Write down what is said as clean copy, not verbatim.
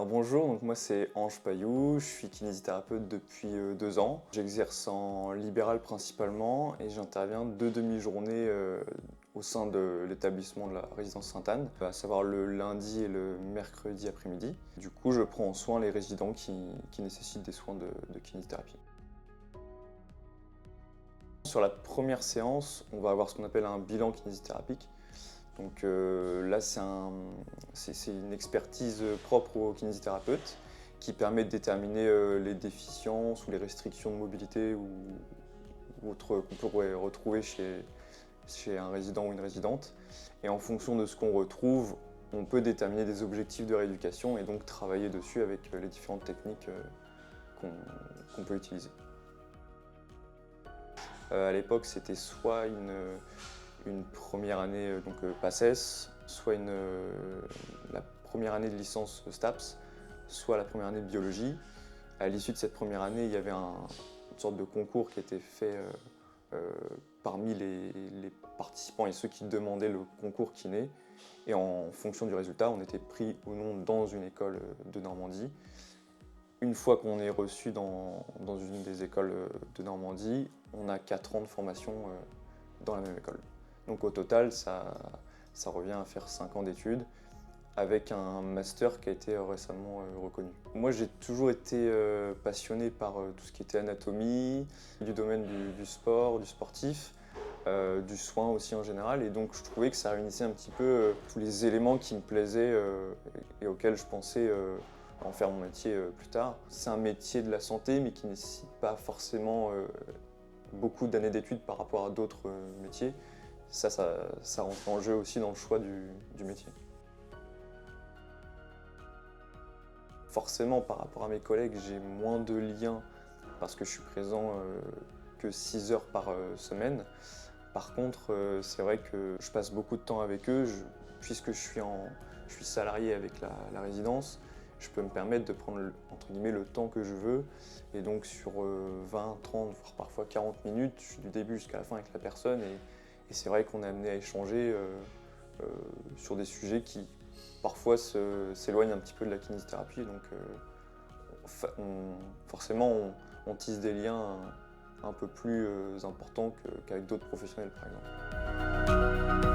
Alors bonjour, donc moi c'est Ange Pailloux, je suis kinésithérapeute depuis 2 ans. J'exerce en libéral principalement et j'interviens 2 demi-journées au sein de l'établissement de la résidence Sainte-Anne, à savoir le lundi et le mercredi après-midi. Du coup, je prends en soin les résidents qui nécessitent des soins de kinésithérapie. Sur la première séance, on va avoir ce qu'on appelle un bilan kinésithérapique. Donc là, c'est une expertise propre aux kinésithérapeutes qui permet de déterminer les déficiences ou les restrictions de mobilité ou autres qu'on pourrait retrouver chez un résident ou une résidente. Et en fonction de ce qu'on retrouve, on peut déterminer des objectifs de rééducation et donc travailler dessus avec les différentes techniques qu'on peut utiliser. À l'époque, c'était soit une première année PACES, soit la première année de licence STAPS, soit la première année de biologie. À l'issue de cette première année, il y avait une sorte de concours qui était fait parmi les participants et ceux qui demandaient le concours kiné. Et en fonction du résultat, on était pris ou non dans une école de Normandie. Une fois qu'on est reçu dans une des écoles de Normandie, on a 4 ans de formation dans la même école. Donc au total, ça revient à faire 5 ans d'études avec un master qui a été récemment reconnu. Moi, j'ai toujours été passionné par tout ce qui était anatomie, du domaine du sport, du sportif, du soin aussi en général. Et donc, je trouvais que ça réunissait un petit peu tous les éléments qui me plaisaient et auxquels je pensais en faire mon métier plus tard. C'est un métier de la santé, mais qui ne nécessite pas forcément beaucoup d'années d'études par rapport à d'autres métiers. Ça rentre en jeu aussi dans le choix du métier. Forcément, par rapport à mes collègues, j'ai moins de liens parce que je suis présent que 6 heures par semaine. Par contre, c'est vrai que je passe beaucoup de temps avec eux, puisque je suis salarié avec la résidence. Je peux me permettre de prendre entre guillemets le temps que je veux. Et donc sur 20, 30, voire parfois 40 minutes, je suis du début jusqu'à la fin avec la personne. Et c'est vrai qu'on est amené à échanger sur des sujets qui parfois s'éloignent un petit peu de la kinésithérapie. Donc forcément, on tisse des liens un peu plus importants qu'avec d'autres professionnels par exemple.